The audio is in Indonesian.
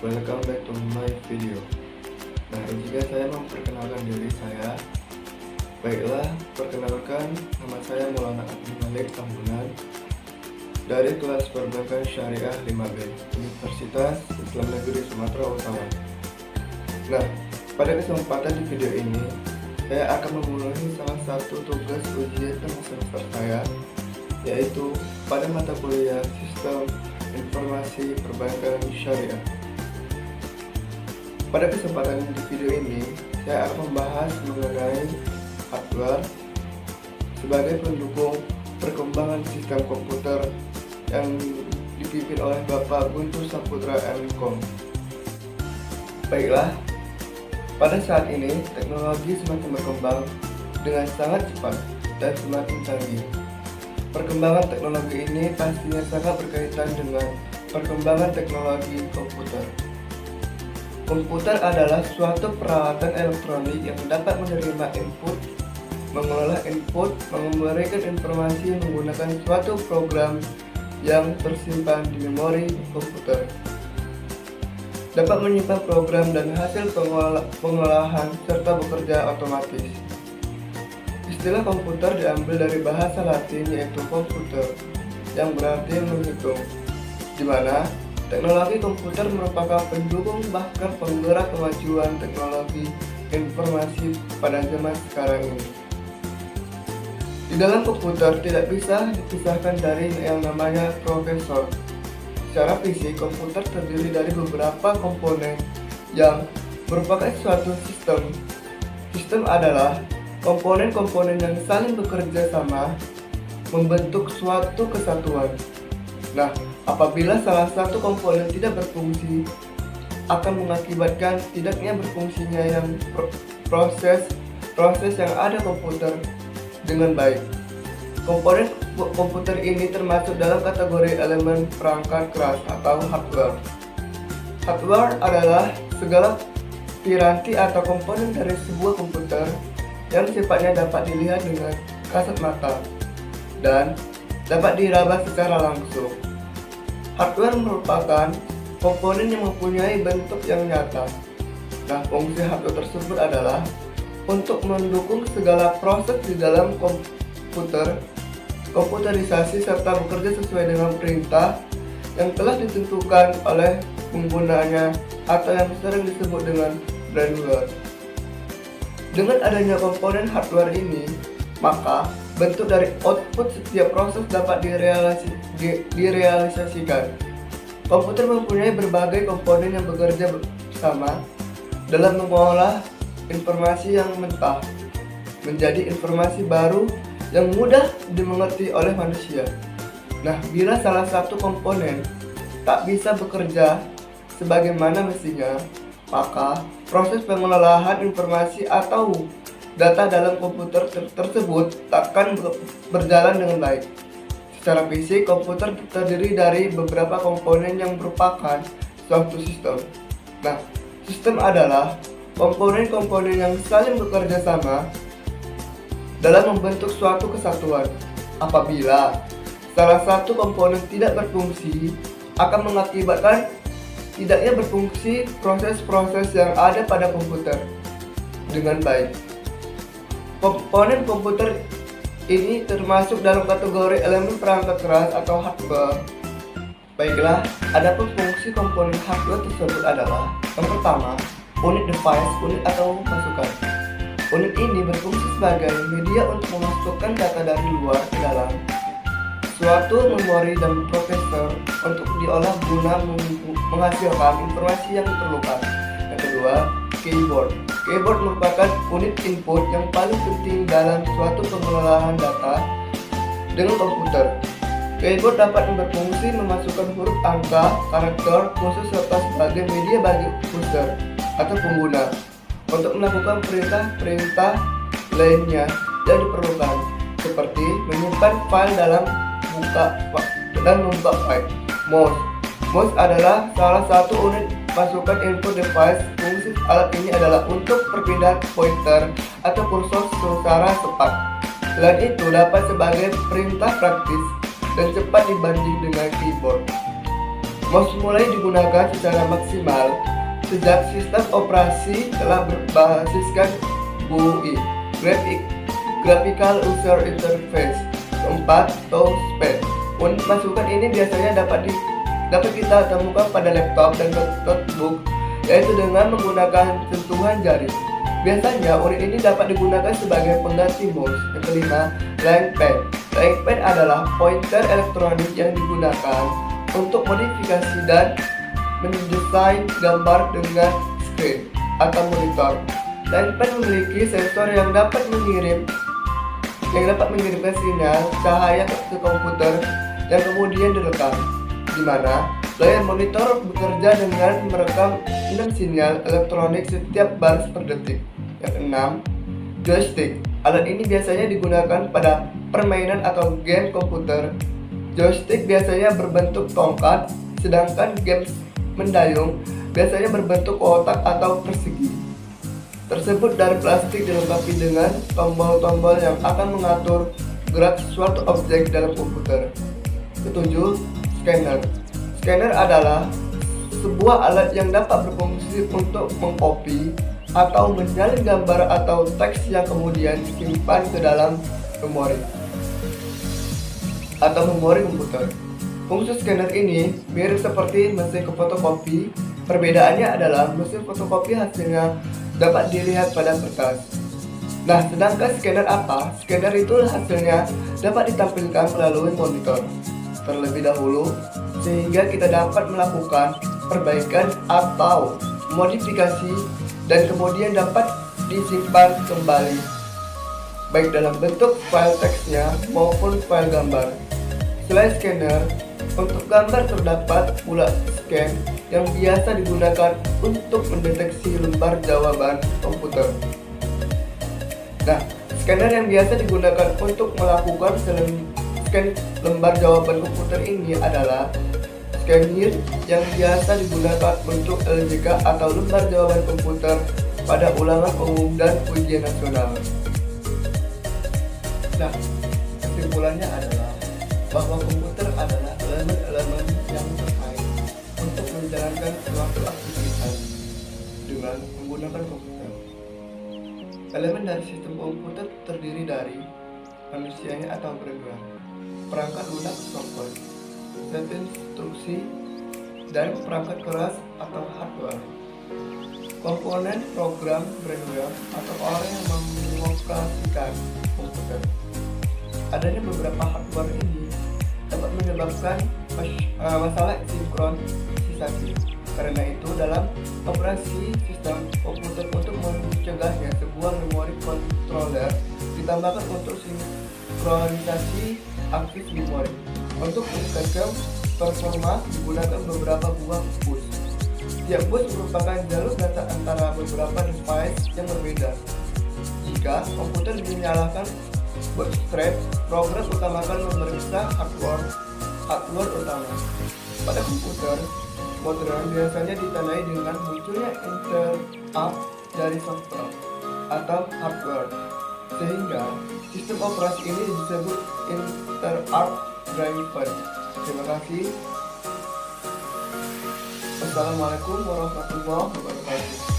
welcome back to my video. Nah, jika saya memperkenalkan diri saya, baiklah, perkenalkan, nama saya Maulana Abdul Malik Tambunan dari kelas Perbankan Syariah 5B, Universitas Islam Negeri Sumatera Utara. Nah, pada kesempatan di video ini, saya akan memenuhi salah satu tugas ujian tengah semester saya, yaitu pada mata kuliah Sistem Informasi Perbankan Syariah. Pada kesempatan di video ini, saya akan membahas mengenai hardware sebagai pendukung perkembangan sistem komputer yang dipimpin oleh Bapak Guntur Saputra M.Com. Baiklah, pada saat ini teknologi semakin berkembang dengan sangat cepat dan semakin canggih. Perkembangan teknologi ini pastinya sangat berkaitan dengan perkembangan teknologi komputer. Komputer adalah suatu peralatan elektronik yang dapat menerima input, mengolah input, memberikan informasi menggunakan suatu program yang tersimpan di memori komputer. Dapat menyimpan program dan hasil pengolahan serta bekerja otomatis. Istilah komputer diambil dari bahasa Latin yaitu komputer, yang berarti menghitung, di mana teknologi komputer merupakan pendukung bahkan penggerak kemajuan teknologi informasi pada zaman sekarang ini. Di dalam komputer tidak bisa dipisahkan dari yang namanya prosesor. Secara fisik, komputer terdiri dari beberapa komponen yang merupakan suatu sistem. Sistem adalah komponen-komponen yang saling bekerja sama membentuk suatu kesatuan. Nah, apabila salah satu komponen tidak berfungsi, akan mengakibatkan tidaknya berfungsinya yang proses yang ada komputer dengan baik. Komponen komputer ini termasuk dalam kategori elemen perangkat keras atau hardware. Hardware adalah segala piranti atau komponen dari sebuah komputer yang sifatnya dapat dilihat dengan kasat mata dan dapat diraba secara langsung. Hardware merupakan komponen yang mempunyai bentuk yang nyata. Nah, fungsi hardware tersebut adalah untuk mendukung segala proses di dalam komputerisasi serta bekerja sesuai dengan perintah yang telah ditentukan oleh penggunanya atau yang sering disebut dengan brainware. Dengan adanya komponen hardware ini, maka bentuk dari output setiap proses dapat direalisasikan. Komputer mempunyai berbagai komponen yang bekerja bersama dalam mengolah informasi yang mentah menjadi informasi baru yang mudah dimengerti oleh manusia. Nah, bila salah satu komponen tak bisa bekerja sebagaimana mestinya, maka proses pengelolaan informasi atau data dalam komputer tersebut takkan berjalan dengan baik. Secara fisik, komputer terdiri dari beberapa komponen yang merupakan suatu sistem. Nah, sistem adalah komponen-komponen yang saling bekerja sama dalam membentuk suatu kesatuan. Apabila salah satu komponen tidak berfungsi, akan mengakibatkan tidaknya berfungsi proses-proses yang ada pada komputer dengan baik. Komponen komputer ini termasuk dalam kategori elemen perangkat keras atau hardware. Baiklah, adapun fungsi komponen hardware tersebut adalah yang pertama, unit device, unit atau masukan. Unit ini berfungsi sebagai media untuk memasukkan data dari luar ke dalam suatu memori dan prosesor untuk diolah guna menghasilkan informasi yang diperlukan. Yang kedua, keyboard. Keyboard merupakan unit input yang paling penting dalam suatu pengelolaan data dengan komputer. Keyboard dapat berfungsi memasukkan huruf, angka, karakter khusus serta sebagai media bagi user atau pengguna untuk melakukan perintah-perintah lainnya yang diperlukan, seperti menyimpan file dalam membuka file. Mouse adalah salah satu unit masukan input device. Fungsi alat ini adalah untuk perpindahan pointer atau kursor secara cepat. Selain itu, dapat sebagai perintah praktis dan cepat dibanding dengan keyboard. MOS mulai digunakan secara maksimal sejak sistem operasi telah berbasiskan GUI Graphical User Interface keempat, touchpad. Unit masukan ini biasanya dapat kita temukan pada laptop dan notebook, yaitu dengan menggunakan sentuhan jari. Biasanya unit ini dapat digunakan sebagai pengganti mouse. Yang kelima, laying pad. Laying pad adalah pointer elektronik yang digunakan untuk modifikasi dan mendesain gambar dengan screen atau monitor. Laying pad memiliki sensor yang dapat mengirimkan sinyal cahaya ke komputer yang kemudian direkam, di mana layar monitor bekerja dengan merekam 6 sinyal elektronik setiap baris per detik. Yang keenam, joystick. Alat ini biasanya digunakan pada permainan atau game komputer. Joystick biasanya berbentuk tongkat, sedangkan game mendayung biasanya berbentuk kotak atau persegi. Tersebut dari plastik dilengkapi dengan tombol-tombol yang akan mengatur gerak suatu objek dalam komputer. Ketujuh, scanner. Scanner adalah sebuah alat yang dapat berfungsi untuk mengcopy atau menyalin gambar atau teks yang kemudian disimpan ke dalam memori komputer. Fungsi scanner ini mirip seperti mesin fotokopi. Perbedaannya adalah mesin fotokopi hasilnya dapat dilihat pada kertas. Nah, sedangkan scanner apa? Scanner itu hasilnya dapat ditampilkan melalui monitor terlebih dahulu, sehingga kita dapat melakukan perbaikan atau modifikasi dan kemudian dapat disimpan kembali, baik dalam bentuk file teksnya maupun file gambar. Selain scanner, untuk gambar terdapat pula scan yang biasa digunakan untuk mendeteksi lembar jawaban komputer. Nah, scanner yang biasa digunakan untuk melakukan scan lembar jawaban komputer ini adalah scanner yang biasa digunakan untuk LJK atau lembar jawaban komputer pada ulangan umum dan ujian nasional. Nah, kesimpulannya adalah bahwa komputer adalah elemen-elemen yang terkait untuk menjalankan suatu aktivitas dengan menggunakan komputer. Elemen dari sistem komputer terdiri dari manusianya atau program, perangkat lunak software, set instruksi, dan perangkat keras atau hardware. Komponen program firmware atau orang yang mengoperasikan komputer. Adanya beberapa hardware ini dapat menyebabkan masalah sinkronisasi. Karena itu, dalam operasi sistem komputer untuk mencegahnya, sebuah memori controller ditambahkan untuk sinkronisasi akses memori. Untuk meningkatkan performa digunakan beberapa buah bus. Setiap bus merupakan jalur data antara beberapa device yang berbeda. Jika komputer dinyalakan bootstrap, program utamakan memeriksa hardware utama. Pada komputer modern biasanya ditandai dengan munculnya interrupt dari software atau hardware, sehingga sistem operasi ini disebut interrupt driven. Terima kasih. Assalamualaikum warahmatullahi wabarakatuh.